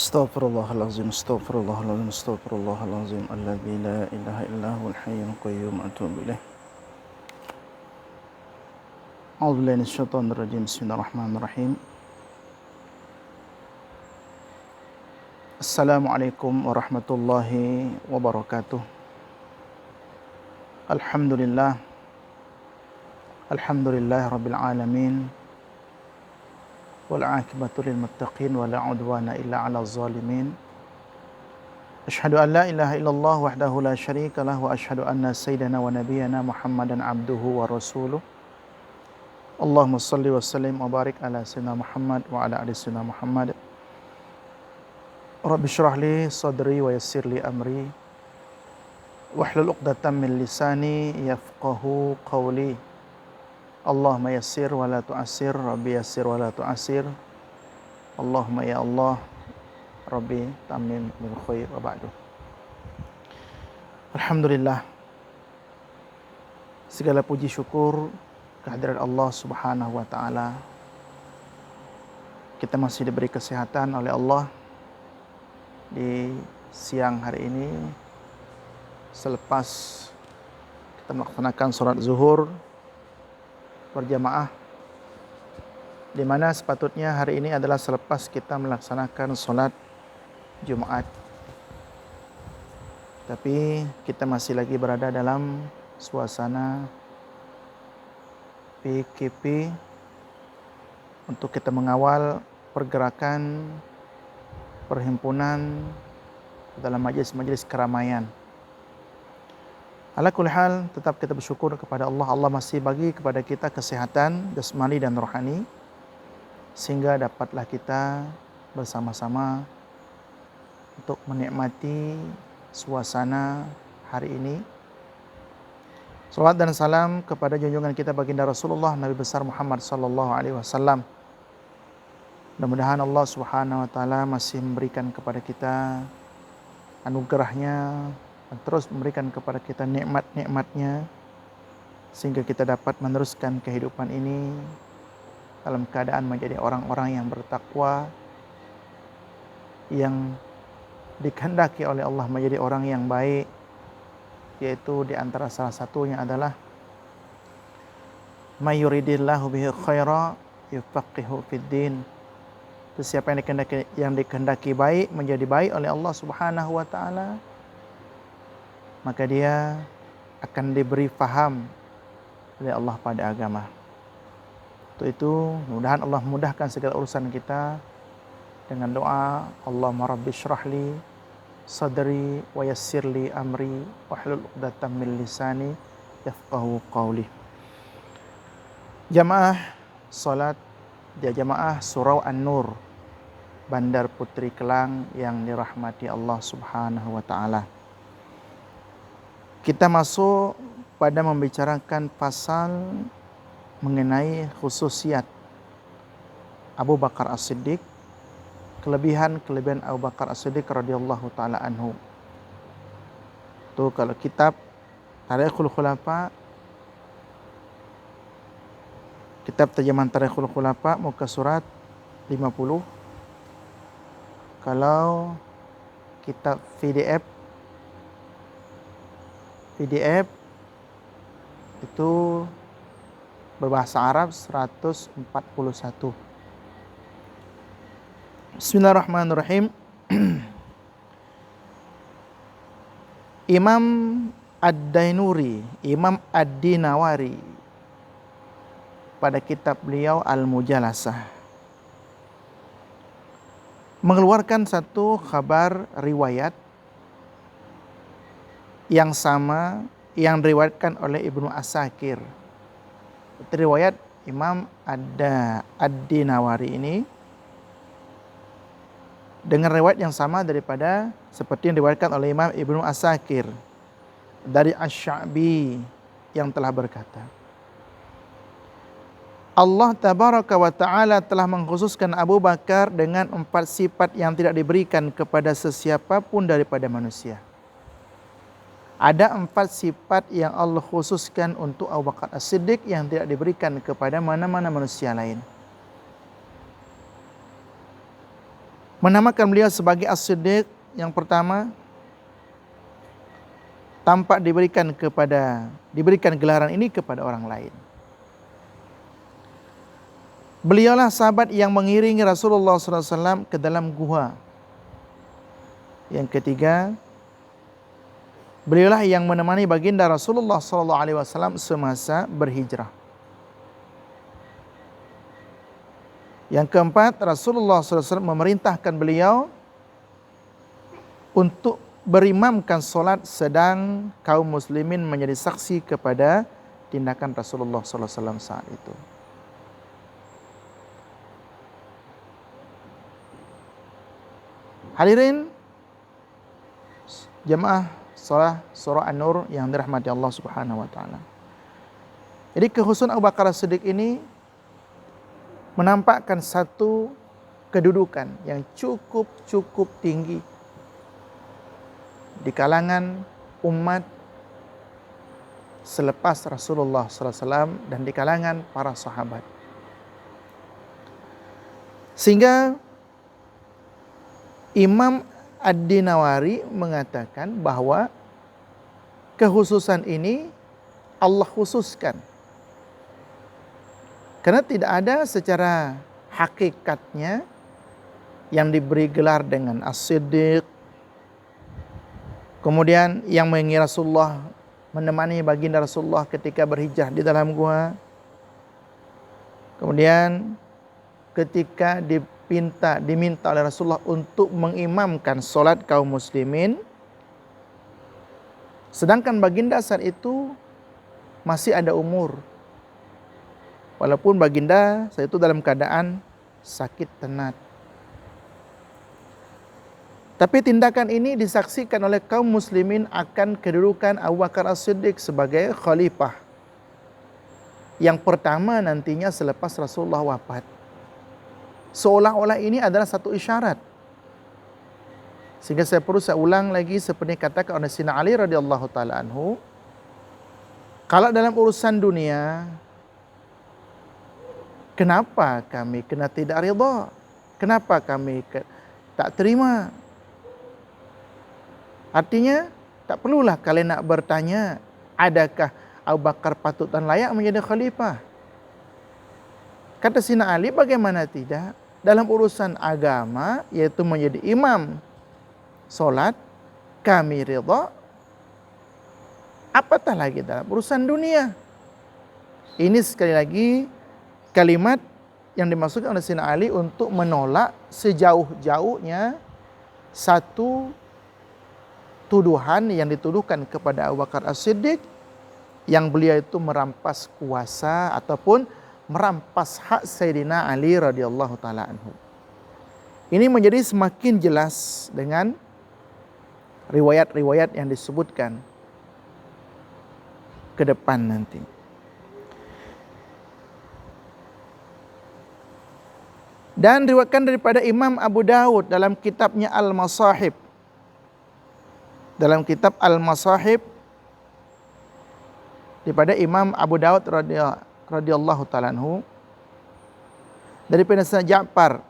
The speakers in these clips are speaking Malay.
Astaghfirullahalazim, astaghfirullahalazim, astaghfirullahalazim, alladzi la ilaha illa huwal hayyul qayyum, atubu ilaih. A'udzu billahi minasyaitonir rajim. Bismillahirrahmanirrahim. Assalamualaikum warahmatullahi wabarakatuh. Alhamdulillah. Alhamdulillahirabbil alamin. Wal 'aqibatu lil muttaqin wa la 'udwana illa 'alal zalimin. Asyhadu an la ilaha illallah wahdahu la syarika lah wa asyhadu anna sayyidana wa nabiyyana Muhammadan abduhu wa rasuluh. Allahumma shalli wa sallim wa barik ala sayyidina Muhammad wa ala ali sayyidina Muhammad. Rabbi shrah li sadri wa yassir li amri wahlul 'uqdatam min lisani yafqahu qawli. Allahumma yassir wa la tu'assir, Rabbi yassir wa la tu'assir. Allahumma ya Allah, Rabbi tamim bil khair wa ba'du. Alhamdulillah, segala puji syukur kehadirat Allah Subhanahu wa taala. Kita masih diberi kesehatan oleh Allah di siang hari ini selepas kita melaksanakan sholat zuhur berjamaah, di mana sepatutnya hari ini adalah selepas kita melaksanakan sholat Jumat. Tapi kita masih lagi berada dalam suasana PKP untuk kita mengawal pergerakan perhimpunan dalam majelis-majelis keramaian. Ala kulli hal, tetap kita bersyukur kepada Allah. Allah masih bagi kepada kita kesehatan jasmani dan rohani, sehingga dapatlah kita bersama-sama untuk menikmati suasana hari ini. Salawat dan salam kepada junjungan kita baginda Rasulullah Nabi besar Muhammad sallallahu alaihi wasallam. Mudah-mudahan Allah Subhanahu wa taala masih memberikan kepada kita anugerahnya dan terus memberikan kepada kita nikmat-nikmatnya, sehingga kita dapat meneruskan kehidupan ini dalam keadaan menjadi orang-orang yang bertakwa, yang dikehendaki oleh Allah menjadi orang yang baik, yaitu di antara salah satunya adalah may yuridillahu bihi khaira yufaqihu fid din. Siapa yang dikehendaki baik menjadi baik oleh Allah Subhanahu wa taala, maka dia akan diberi faham oleh Allah pada agama. Untuk itu, mudah-mudahan Allah mudahkan segala urusan kita dengan doa, Allahumma rabbi syrahli sadri wa yassirli amri wahlul 'uqdatam min lisani yafqahu qawli. Jamaah salat di jamaah Surau An-Nur, Bandar Putri Kelang yang dirahmati Allah Subhanahu wa taala. Kita masuk pada membicarakan pasal mengenai khususiat Abu Bakar As-Siddiq, kelebihan Abu Bakar As-Siddiq radhiyallahu taala anhu. Tuh kalau kitab Tarikhul Khulafa, kitab terjemahan Tarikhul Khulafa muka surat 50. Kalau kitab PDF itu berbahasa Arab 141. Bismillahirrahmanirrahim. Imam Ad-Dainuri, Imam Ad-Dinawari pada kitab beliau Al-Mujalasah mengeluarkan satu kabar riwayat yang sama yang diriwayatkan oleh Ibnu Asakir. Riwayat Imam Ad-Dinawari ini dengan riwayat yang sama daripada seperti yang diriwayatkan oleh Imam Ibnu Asakir dari Asy-Sya'bi yang telah berkata, Allah tabaraka wa ta'ala telah mengkhususkan Abu Bakar dengan 4 sifat yang tidak diberikan kepada sesiapapun daripada manusia. Ada 4 sifat yang Allah khususkan untuk Abu Bakar As-Siddiq yang tidak diberikan kepada mana-mana manusia lain. menamakan beliau sebagai As-Siddiq yang pertama tampak diberikan gelaran ini kepada orang lain. Beliaulah sahabat yang mengiringi Rasulullah SAW ke dalam gua. Yang ketiga, beliaulah yang menemani baginda Rasulullah SAW semasa berhijrah. Yang keempat, Rasulullah SAW memerintahkan beliau untuk berimamkan solat sedang kaum muslimin menjadi saksi kepada tindakan Rasulullah SAW saat itu. Hadirin jemaah surah An-Nur yang dirahmati Allah Subhanahu wa taala. Jadi kekhususan Abu Bakar As-Siddiq ini menampakkan satu kedudukan yang cukup tinggi di kalangan umat selepas Rasulullah SAW dan di kalangan para sahabat. Sehingga Imam Ad-Dinawari mengatakan bahwa kekhususan ini Allah khususkan. Karena tidak ada secara hakikatnya yang diberi gelar dengan As-Siddiq. Kemudian yang mengira Rasulullah menemani baginda Rasulullah ketika berhijrah di dalam gua. Kemudian ketika diminta oleh Rasulullah untuk mengimamkan solat kaum muslimin, sedangkan baginda saat itu masih ada umur, walaupun baginda saat itu dalam keadaan sakit tenat. Tapi tindakan ini disaksikan oleh kaum muslimin akan kedudukan Abu Bakar As-Siddiq sebagai khalifah yang pertama nantinya selepas Rasulullah wafat. Seolah-olah ini adalah satu isyarat. Sehingga saya ulang lagi seperti katakan oleh Sayyidina Ali radhiyallahu taala anhu, kalau dalam urusan dunia, kenapa kami kena tidak ridha? Kenapa kami tak terima? Artinya, tak perlulah kalian nak bertanya, adakah Abu Bakar patut dan layak menjadi khalifah? Kata Sayyidina Ali, bagaimana tidak? Dalam urusan agama, yaitu menjadi imam solat, kami ridha. Apatah lagi dalam urusan dunia. Ini sekali lagi kalimat yang dimaksudkan oleh Sayyidina Ali untuk menolak sejauh-jauhnya satu tuduhan yang dituduhkan kepada Abu Bakar As-Siddiq, yang beliau itu merampas kuasa ataupun merampas hak Sayyidina Ali radhiyallahu taala anhu. Ini menjadi semakin jelas dengan riwayat-riwayat yang disebutkan ke depan nanti. Dan diriwayatkan daripada Imam Abu Dawud dalam kitabnya Al-Masahib. Dalam kitab Al-Masahib daripada Imam Abu Dawud radhiyallahu ta'ala anhu, daripada Sayyidina Ja'far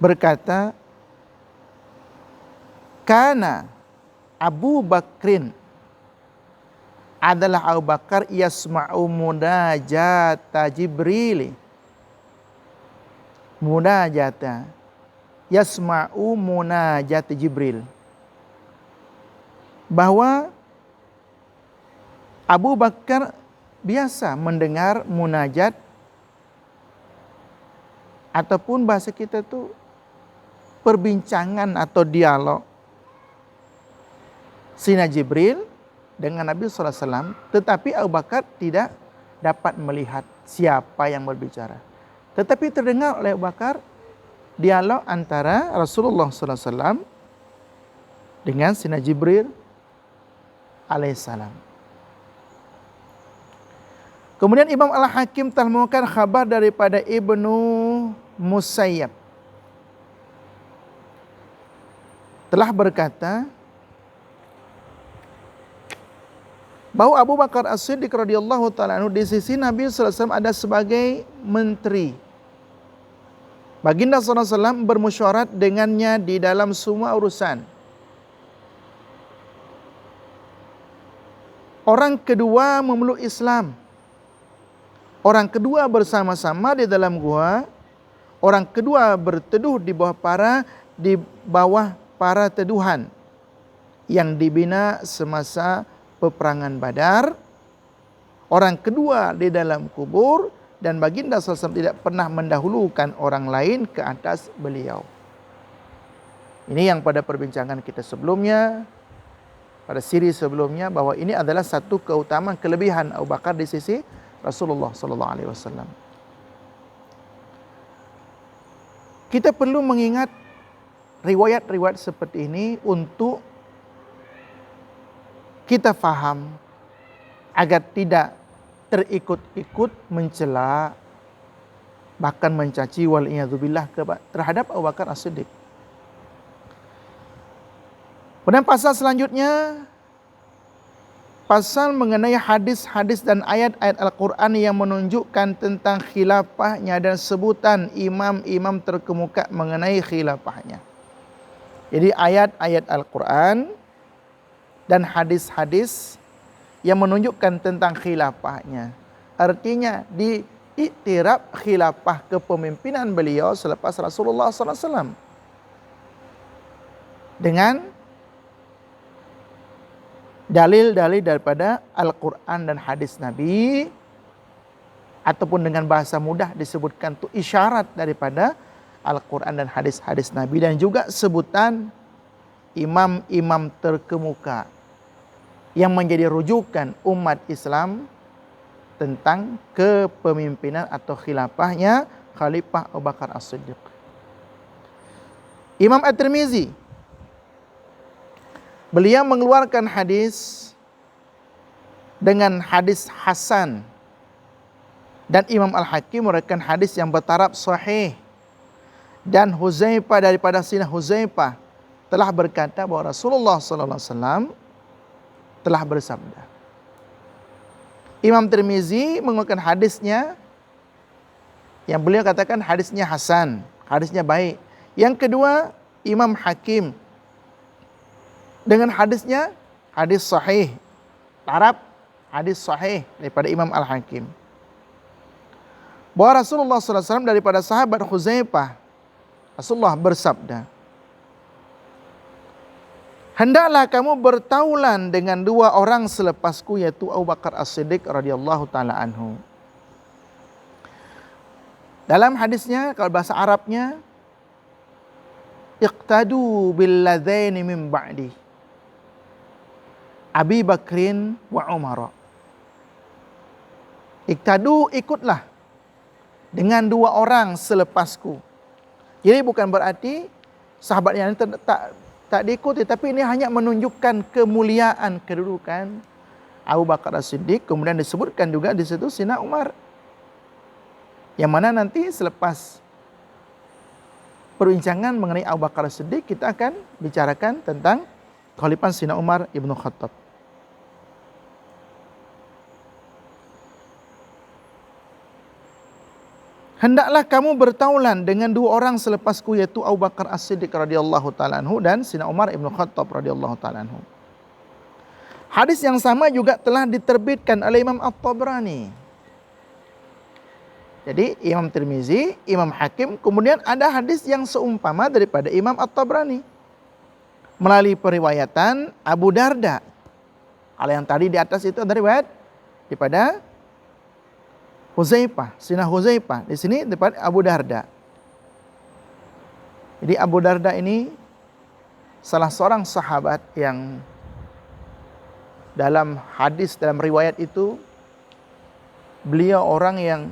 berkata, Kana Abu Bakrin, adalah Abu Bakar yasma'u munajata Jibril. Munajata, yasma'u munajat Jibril. Bahwa Abu Bakar biasa mendengar munajat, ataupun bahasa kita tu perbincangan atau dialog Sayyidina Jibril dengan Nabi SAW, tetapi Abu Bakar tidak dapat melihat siapa yang berbicara. Tetapi terdengar oleh Abu Bakar dialog antara Rasulullah SAW dengan Sayyidina Jibril alaihissalam. Kemudian Imam Al-Hakim telah mengeluarkan khabar daripada Ibnu Musayyab, telah berkata bahwa Abu Bakar As-Siddiq radhiyallahu ta'ala anhu di sisi Nabi SAW ada sebagai menteri. Baginda SAW bermusyawarat dengannya di dalam semua urusan. Orang kedua memeluk Islam. Orang kedua bersama-sama di dalam gua. Orang kedua berteduh di bawah para teduhan yang dibina semasa peperangan Badar. Orang kedua di dalam kubur, dan Baginda SAW tidak pernah mendahulukan orang lain ke atas beliau. Ini yang pada perbincangan kita sebelumnya, pada siri sebelumnya, bahwa ini adalah satu keutamaan kelebihan Abu Bakar di sisi Rasulullah SAW. Kita perlu mengingat riwayat-riwayat seperti ini untuk kita faham agar tidak terikut-ikut mencela, bahkan mencaci wal'iyadzubillah terhadap Abu Bakar As-Siddiq. Kemudian pasal selanjutnya, pasal mengenai hadis-hadis dan ayat-ayat Al-Quran yang menunjukkan tentang khilafahnya dan sebutan imam-imam terkemuka mengenai khilafahnya. Jadi ayat-ayat Al-Quran dan hadis-hadis yang menunjukkan tentang khilafahnya. Artinya diiktiraf khilafah kepemimpinan beliau selepas Rasulullah SAW dengan dalil-dalil daripada Al-Quran dan hadis Nabi, ataupun dengan bahasa mudah disebutkan itu isyarat daripada Al-Quran dan hadis-hadis Nabi, dan juga sebutan imam-imam terkemuka yang menjadi rujukan umat Islam tentang kepemimpinan atau khilafahnya Khalifah Abu Bakar As-Siddiq. Imam At-Tirmizi, beliau mengeluarkan hadis dengan hadis hasan, dan Imam Al-Hakim meriwayatkan hadis yang bertaraf sahih. Dan Huzaifah, daripada Sayyidina Huzaifah, telah berkata bahwa Rasulullah SAW telah bersabda. Imam Tirmizi mengeluarkan hadisnya yang beliau katakan hadisnya hasan, hadisnya baik. Yang kedua, Imam Hakim dengan hadisnya hadis sahih, taraf hadis sahih daripada Imam Al-Hakim. Bahwa Rasulullah SAW daripada sahabat Huzaifah, Rasulullah bersabda, hendaklah kamu bertaulan dengan dua orang selepasku, yaitu Abu Bakar As-Siddiq radhiyallahu taala anhu. Dalam hadisnya, kalau bahasa Arabnya, iqtadu bil ladzaini min ba'di, Abi Bakrin wa Umar. Iqtadu, ikutlah dengan dua orang selepasku. Jadi bukan berarti sahabat yang tak diikuti, tapi ini hanya menunjukkan kemuliaan kedudukan Abu Bakar As-Siddiq. Kemudian disebutkan juga di situ Sayyidina Umar, yang mana nanti selepas perbincangan mengenai Abu Bakar As-Siddiq, kita akan bicarakan tentang kekhalifahan Sayyidina Umar ibnu Khattab. Hendaklah kamu bertaulan dengan dua orang selepasku, yaitu Abu Bakar As-Siddiq radhiyallahu taala anhu dan Sayyidina Umar ibnu Khattab radhiyallahu taala anhu. Hadis yang sama juga telah diterbitkan oleh Imam At-Tabrani. Jadi Imam Tirmizi, Imam Hakim, kemudian ada hadis yang seumpama daripada Imam At-Tabrani melalui periwayatan Abu Darda. Kalau yang tadi di atas itu ada riwayat daripada Huzaifah, Sayyidina Huzaifah. Di sini daripada Abu Darda. Jadi Abu Darda ini salah seorang sahabat yang dalam hadis, dalam riwayat itu, beliau orang yang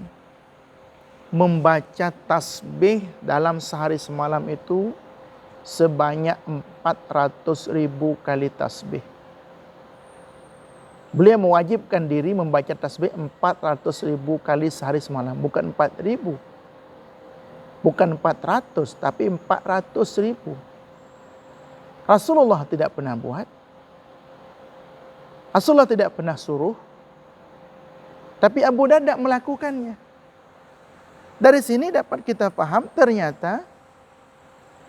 membaca tasbih dalam sehari semalam itu sebanyak 400.000 kali tasbih. Beliau mewajibkan diri membaca tasbih 400.000 kali sehari semalam. Bukan 4.000. Bukan 400, tapi 400.000. Rasulullah tidak pernah buat. Rasulullah tidak pernah suruh. Tapi Abu Darda melakukannya. Dari sini dapat kita paham ternyata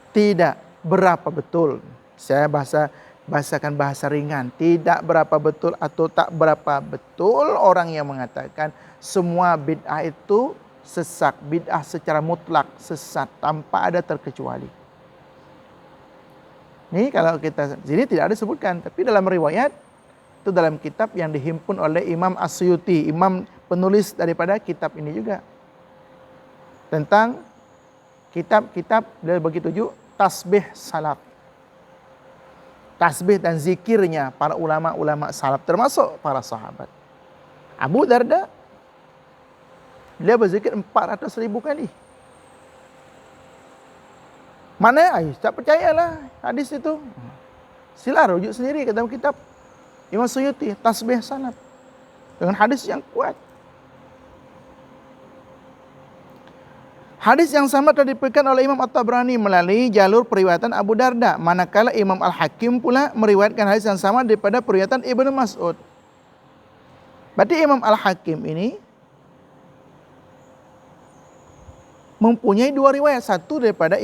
tidak berapa betul. Saya bahasakan bahasa ringan. Tidak berapa betul atau tak berapa betul orang yang mengatakan semua bid'ah itu sesat. Bid'ah secara mutlak sesat tanpa ada terkecuali. Ini kalau kita sini tidak ada disebutkan, tapi dalam riwayat itu dalam kitab yang dihimpun oleh Imam As-Suyuti, imam penulis daripada kitab ini juga. Tentang kitab-kitab beliau bagi 7 tasbih salaf. Tasbih dan zikirnya para ulama-ulama salaf termasuk para sahabat. Abu Darda dia berzikir 400.000 kali. Mana? Tak percayalah hadis itu. Sila rujuk sendiri ke dalam kitab Imam Suyuti, tasbih salaf. Dengan hadis yang kuat. Hadis yang sama telah diberikan oleh Imam At-Tabrani melalui jalur periwayatan Abu Darda. Manakala Imam Al-Hakim pula meriwayatkan hadis yang sama daripada periwayatan Ibnu Mas'ud. Berarti Imam Al-Hakim ini mempunyai 2 riwayat. Satu daripada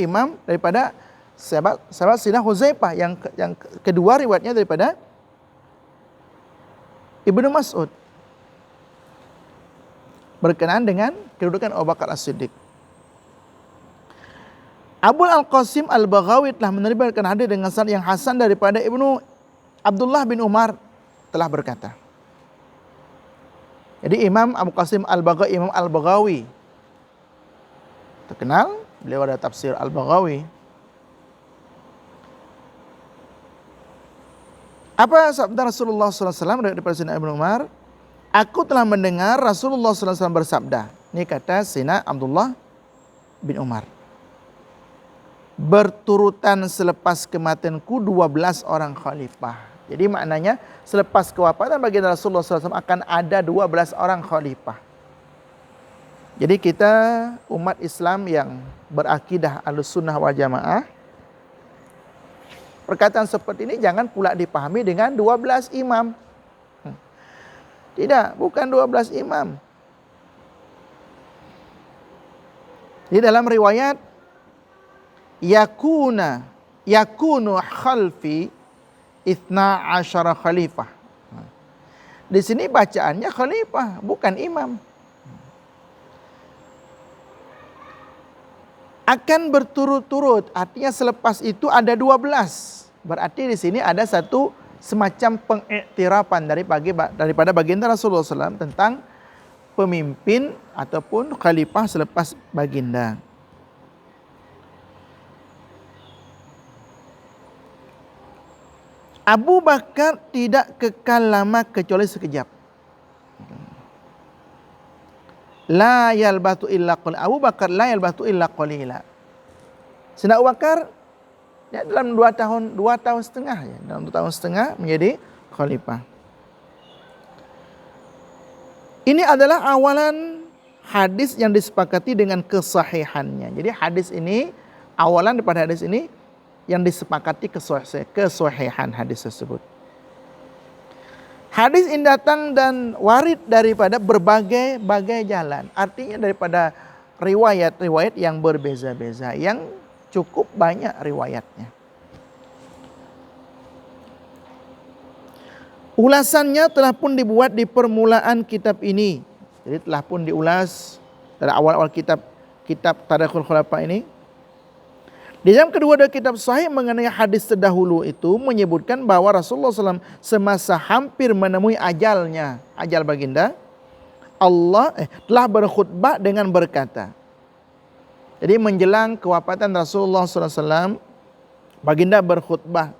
sahabat Sayyidina Huzaifah, yang kedua riwayatnya daripada Ibnu Mas'ud. Berkenaan dengan kedudukan Abu Bakar As-Siddiq. Abul Al-Qasim Al-Baghawi telah menerima hadis dengan sanad yang hasan daripada Ibnu Abdullah bin Umar telah berkata. Jadi Imam Abu Qasim Al-Baghawi, Imam Al-Baghawi terkenal, beliau ada tafsir Al-Baghawi. Apa sabda Rasulullah SAW daripada Sayyidina Ibnu Umar? Aku telah mendengar Rasulullah SAW bersabda. Ini kata Sayyidina Abdullah bin Umar. Berturutan selepas kematianku 12 orang khalifah. Jadi maknanya selepas kewafatan baginda Rasulullah SAW akan ada 12 orang khalifah. Jadi kita umat Islam yang berakidah Ahlussunnah wal Jamaah, perkataan seperti ini jangan pula dipahami dengan 12 imam. Tidak, bukan 12 imam. Di dalam riwayat yakunu khalfi 12 khalifah. Di sini bacaannya khalifah, bukan imam. Akan berturut-turut, artinya selepas itu ada 12. Berarti di sini ada satu semacam pengiktirafan daripada baginda Rasulullah SAW tentang pemimpin ataupun khalifah selepas baginda. Abu Bakar tidak kekal lama kecuali sekejap. La yalbatu illa qalila. Abu Bakar la yalbatu illa qalila. Sayyidina Abu Bakar ya, dalam 2 tahun setengah ya, dalam 2 tahun setengah menjadi khalifah. Ini adalah awalan hadis yang disepakati dengan kesahihannya. Jadi hadis ini, awalan daripada hadis ini yang disepakati kesahihan hadis tersebut. Hadis ini datang dan warid daripada berbagai jalan. Artinya daripada riwayat-riwayat yang berbeza-beza, yang cukup banyak riwayatnya. Ulasannya telah pun dibuat di permulaan kitab ini. Jadi telah pun diulas dari awal-awal kitab Tarikhul Khulafa ini. Di dalam kedua dari kitab sahih mengenai hadis terdahulu itu menyebutkan bahwa Rasulullah SAW semasa hampir menemui ajalnya, ajal baginda, Allah telah berkhutbah dengan berkata. Jadi menjelang kewafatan Rasulullah SAW, baginda berkhutbah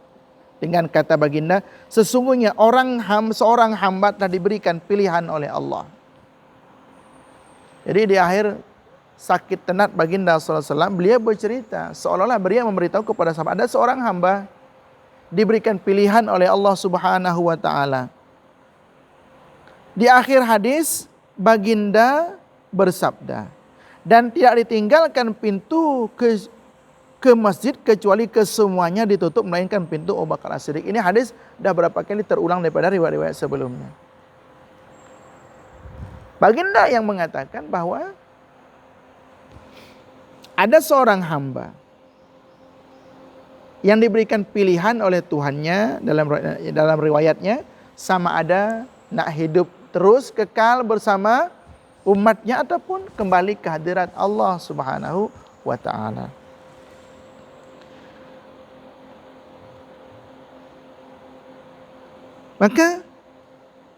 dengan kata baginda, sesungguhnya seorang hamba telah diberikan pilihan oleh Allah. Jadi di akhir sakit tenat baginda SAW, beliau bercerita seolah-olah beliau memberitahu kepada sahabat, ada seorang hamba diberikan pilihan oleh Allah Subhanahu wa taala. Di akhir hadis baginda bersabda, dan tidak ditinggalkan pintu ke masjid kecuali kesemuanya ditutup melainkan pintu Abu Bakar As-Siddiq. Ini hadis dah berapa kali terulang daripada riwayat-riwayat sebelumnya. Baginda yang mengatakan bahwa Ada seorang hamba yang diberikan pilihan oleh Tuhannya dalam riwayatnya, sama ada nak hidup terus kekal bersama umatnya ataupun kembali ke hadirat Allah Subhanahu wa taala. Maka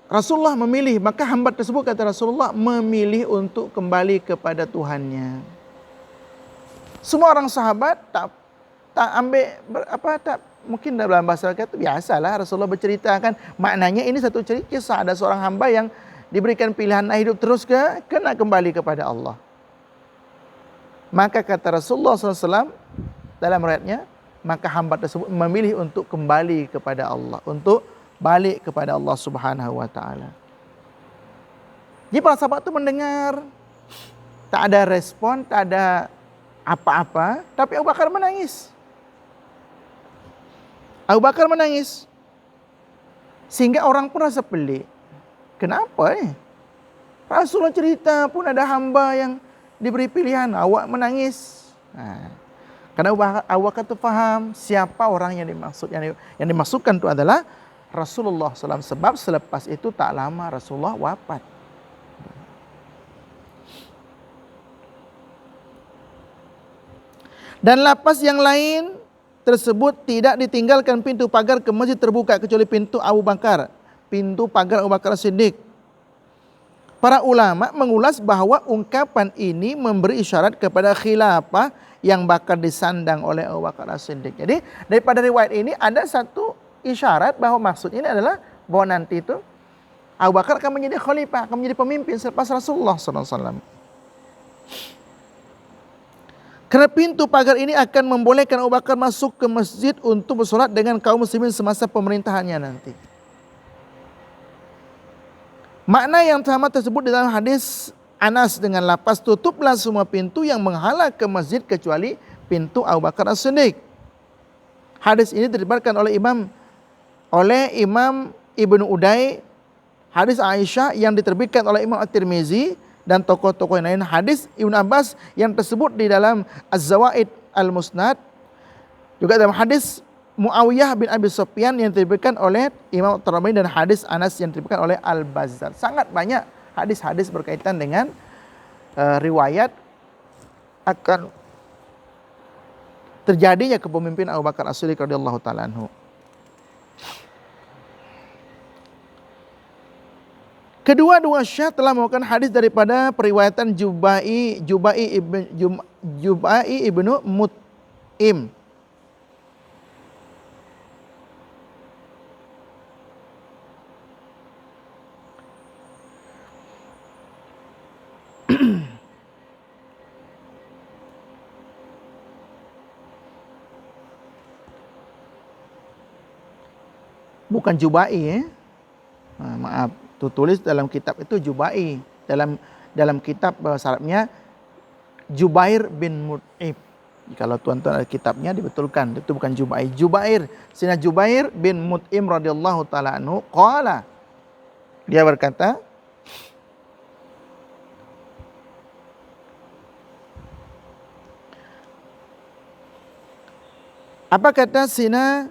Rasulullah memilih, maka hamba tersebut kata Rasulullah memilih untuk kembali kepada Tuhannya. Semua orang sahabat tak ambil mungkin dalam bahasa kita biasalah Rasulullah berceritakan, maknanya ini satu kisah, ada seorang hamba yang diberikan pilihan nak hidup terus ke nak kembali kepada Allah. Maka kata Rasulullah SAW dalam riwayatnya, maka hamba tersebut memilih untuk kembali kepada Allah, untuk balik kepada Allah Subhanahu wa taala. Jadi para sahabat itu mendengar, tak ada respon, tak ada apa-apa, tapi Abu Bakar menangis. Abu Bakar menangis. Sehingga orang pun rasa pelik. Kenapa Rasulullah cerita pun ada hamba yang diberi pilihan, awak menangis. Karena Abu Bakar itu faham siapa orang yang dimaksud. Yang dimaksudkan itu adalah Rasulullah SAW, sebab selepas itu tak lama Rasulullah wafat. Dan lapas yang lain tersebut tidak ditinggalkan pintu pagar ke masjid terbuka kecuali pintu Abu Bakar, pintu pagar Abu Bakar Siddiq. Para ulama mengulas bahwa ungkapan ini memberi isyarat kepada khilafah yang bakal disandang oleh Abu Bakar Siddiq. Jadi daripada riwayat ini ada satu isyarat bahwa maksud ini adalah bahwa nanti itu Abu Bakar akan menjadi khalifah, akan menjadi pemimpin selepas Rasulullah SAW. Karena pintu pagar ini akan membolehkan Abu Bakar masuk ke masjid untuk bersolat dengan kaum muslimin semasa pemerintahannya nanti. Makna yang sama tersebut di dalam hadis Anas dengan lapas, tutuplah semua pintu yang menghala ke masjid kecuali pintu Abu Bakar As-Siddiq. Hadis ini diriwayatkan oleh Imam Ibnu Uday, hadis Aisyah yang diterbitkan oleh Imam At-Tirmizi dan tokoh-tokoh yang lain, hadis Ibnu Abbas yang tersebut di dalam Az-Zawaid Al-Musnad, juga dalam hadis Muawiyah bin Abi Sufyan yang diterbitkan oleh Imam At-Tirmizi dan hadis Anas yang diterbitkan oleh Al-Bazzar. Sangat banyak hadis-hadis berkaitan dengan riwayat akan terjadinya kepemimpinan Abu Bakar As-Siddiq radhiyallahu taala anhu. Kedua-dua syekh telah membawakan hadis daripada periwayatan Jubai ibnu Mut'im. Bukan Jubai maaf, tulis dalam kitab itu Jubai. Dalam kitab bahasa Arabnya Jubair bin Mut'im. Kalau tuan-tuan ada kitabnya dibetulkan, itu bukan Jubai. Jubair, Sina Jubair bin Mut'im radhiyallahu taala anhu qala. Dia berkata, apa kata Sina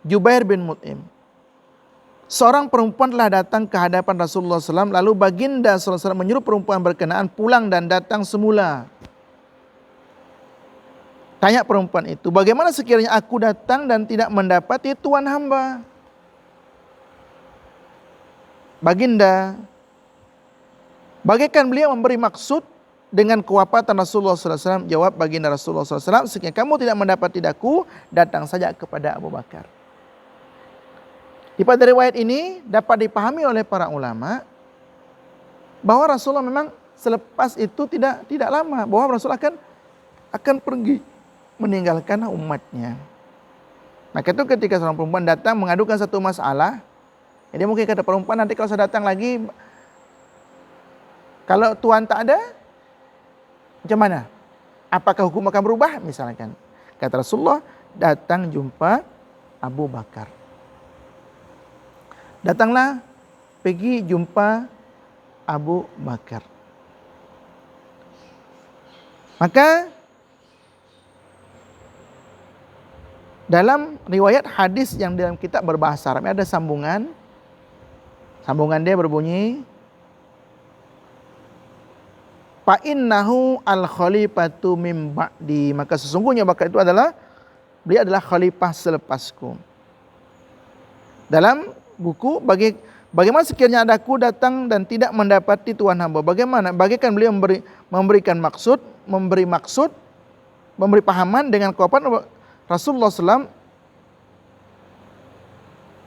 Jubair bin Mut'im? Seorang perempuan telah datang ke hadapan Rasulullah SAW, lalu baginda SAW menyuruh perempuan berkenaan pulang dan datang semula. Tanya perempuan itu, bagaimana sekiranya aku datang dan tidak mendapati tuan hamba? Baginda, bagaikan beliau memberi maksud dengan kewafatan Rasulullah SAW. Jawab baginda Rasulullah SAW, sekiranya kamu tidak mendapati aku, datang saja kepada Abu Bakar. Pada riwayat ini dapat dipahami oleh para ulama bahwa Rasulullah memang selepas itu tidak lama, bahwa Rasulullah akan pergi meninggalkan umatnya. Maka itu ketika seorang perempuan datang mengadukan satu masalah, jadi mungkin kata perempuan, nanti kalau saya datang lagi, kalau Tuhan tak ada, macam mana? Apakah hukum akan berubah? Misalkan kata Rasulullah, datang jumpa Abu Bakar. Datanglah, pergi jumpa Abu Bakar. Maka Dalam riwayat hadis yang dalam kitab berbahasa Arab ada sambungan. Sambungan dia berbunyi, fa innahu al-khalifatu mim ba'di, maka sesungguhnya Bakar itu adalah beliau adalah khalifah selepasku. Dalam buku bagaimana sekiranya ada aku datang dan tidak mendapati Tuhan hamba, bagaimana bagaikan beliau memberikan maksud, memberi pahaman dengan jawaban Rasulullah SAW.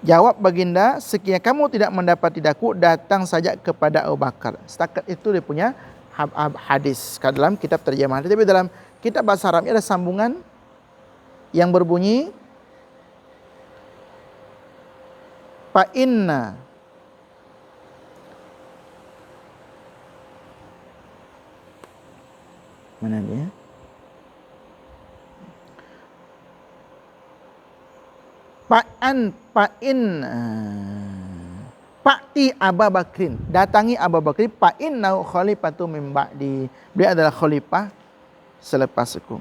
Jawab baginda, sekiranya kamu tidak mendapati daku, datang saja kepada Abu Bakar. Setakat itu dia punya hadis dalam kitab terjemahan. Tapi dalam kitab bahasa Arabnya ada sambungan yang berbunyi, fa inna mana dia? Fa'ti Abu Bakrin, datangi Abu Bakrin, fa innahu khalifatu min ba'di, beliau adalah khalifah selepasku.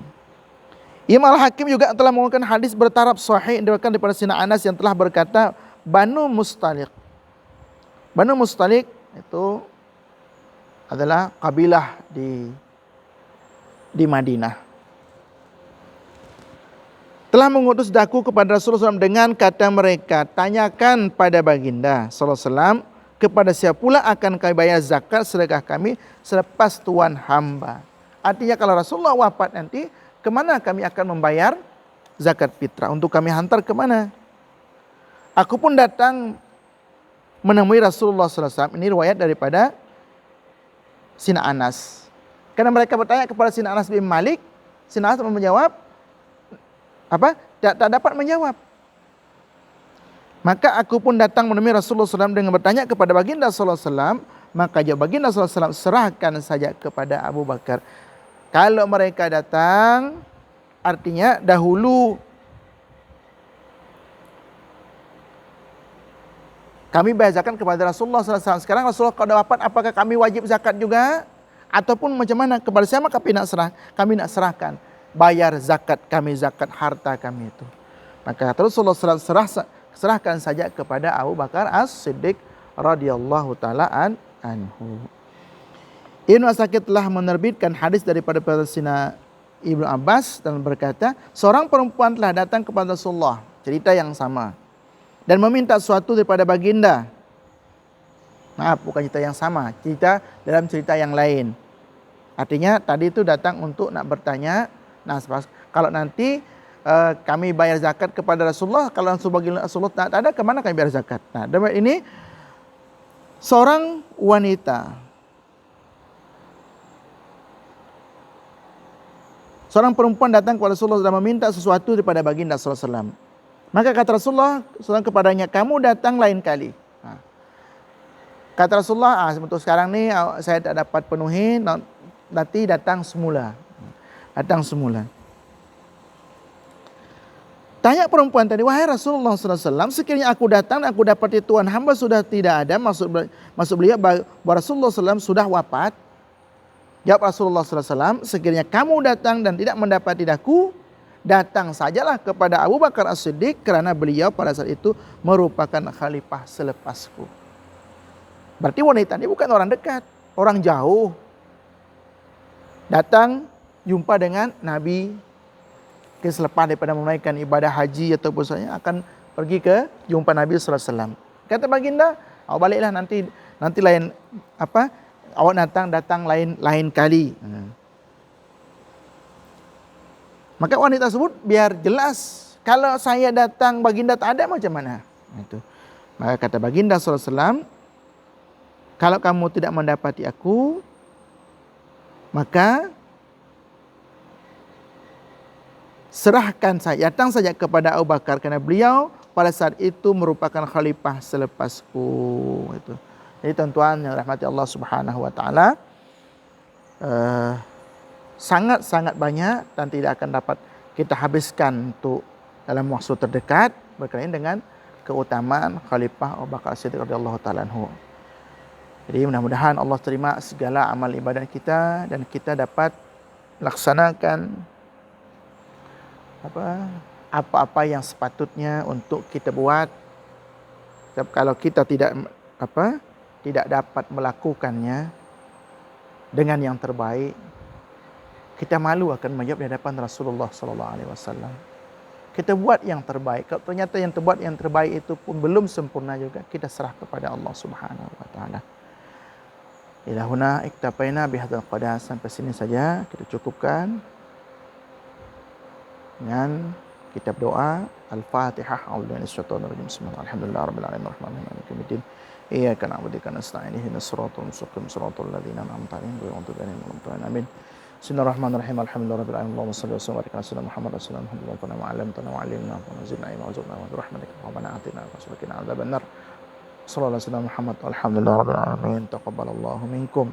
Imam Al-Hakim juga telah mengungkapkan hadis bertaraf sahih diriwayatkan daripada Sina Anas yang telah berkata, Banu Mustaliq itu adalah kabilah di Madinah, telah mengutus daku kepada Rasulullah SAW dengan kata mereka, tanyakan pada baginda SAW, kepada siapa pula akan kami bayar zakat sedekah kami selepas Tuhan hamba. Artinya kalau Rasulullah wafat nanti, kemana kami akan membayar zakat fitrah? Untuk kami hantar kemana? Aku pun datang menemui Rasulullah SAW. Ini riwayat daripada Sina Anas. Karena mereka bertanya kepada Sina Anas bin Malik, Sina Anas menjawab, tak dapat menjawab. Maka aku pun datang menemui Rasulullah SAW dengan bertanya kepada baginda SAW. Maka jawab baginda SAW, serahkan saja kepada Abu Bakar. Kalau mereka datang, artinya dahulu kami bayar zakat kepada Rasulullah SAW. Sekarang Rasulullah kalau wafat, apakah kami wajib zakat juga? Ataupun macam mana? Kepada siapa kami nak serahkan? Bayar zakat kami, zakat harta kami itu. Maka Rasulullah SAW serahkan saja kepada Abu Bakar As-Siddiq radhiyallahu taala anhu. Ibnu Asakir telah menerbitkan hadis daripada Sina Ibnu Abbas dan berkata, seorang perempuan telah datang kepada Rasulullah, cerita yang sama, dan meminta sesuatu daripada baginda. Maaf, bukan cerita yang sama, cerita dalam cerita yang lain. Artinya tadi itu datang untuk nak bertanya, nah kalau nanti kami bayar zakat kepada Rasulullah, kalau Rasulullah tak ada, kemana kami bayar zakat? Nah, dalam ini seorang wanita, seorang perempuan datang kepada Rasulullah dan meminta sesuatu daripada baginda SAW. Maka kata Rasulullah SAW kepadanya, kamu datang lain kali. Kata Rasulullah, untuk sekarang ni saya tak dapat penuhi, nanti datang semula. Tanya perempuan tadi, wahai Rasulullah SAW, sekiranya aku datang, aku dapati Tuhan hamba sudah tidak ada, maksud beliau bahwa Rasulullah SAW sudah wafat. Jawab Rasulullah SAW, sekiranya kamu datang dan tidak mendapati daku, datang sajalah kepada Abu Bakar As-Siddiq, kerana beliau pada saat itu merupakan khalifah selepasku. Berarti wanita ini bukan orang dekat, orang jauh. Datang jumpa dengan Nabi, selepas daripada menunaikan ibadah haji ataupun sebenarnya akan pergi ke jumpa Nabi SAW. Kata baginda, awak baliklah nanti lain awak datang lain kali. Maka wanita tersebut biar jelas, kalau saya datang baginda tak ada macam mana? Itu. Maka kata baginda SAW, kalau kamu tidak mendapati aku, maka serahkan saja, datang saja kepada Abu Bakar, kerana beliau pada saat itu merupakan khalifah selepasku. Itu. Jadi tuan-tuan yang rahmati Allah Subhanahu Wa Taala, sangat-sangat banyak dan tidak akan dapat kita habiskan untuk dalam waktu terdekat berkaitan dengan keutamaan khalifah Abu Bakar As-Siddiq radhiyallahu taala anhu. Jadi mudah-mudahan Allah terima segala amal ibadat kita dan kita dapat laksanakan apa-apa yang sepatutnya untuk kita buat. Sebab kalau kita tidak dapat melakukannya dengan yang terbaik, kita malu akan menjawab di hadapan Rasulullah sallallahu alaihi wasallam. Kita buat yang terbaik. Kalau ternyata yang terbaik itu pun belum sempurna juga, kita serah kepada Allah Subhanahu wa taala. Ila huna iktafaina bihadzal qadar, sampai sini saja kita cukupkan dengan kitab doa Al-Fatihah. A'udzu billahi minasyaitonir rajim. Bismillahirrahmanirrahim. Alhamdulillahirabbil alamin arrahmanirrahim maliki yaumiddin. Iyyaka na'budu wa iyyaka nasta'in. Ihdinas siratal mustaqim, siratal ladzina an'amta 'alaihim ghairil maghdubi 'alaihim waladdallin. Amin. Bismillahirrahmanirrahim. Alhamdulillahirabbil alamin. Allahumma shalli wa sallim wa barik ala sayyidina Muhammad rasulullah Muhammadin wa 'allamtana wa 'allimna wa zidna ilma wa warzuqna wa rahmatika rabbana atina wa qina adzabannar. Sallallahu alaihi wasallam Muhammad. Alhamdulillahirabbil alamin. Taqabbalallahu minkum.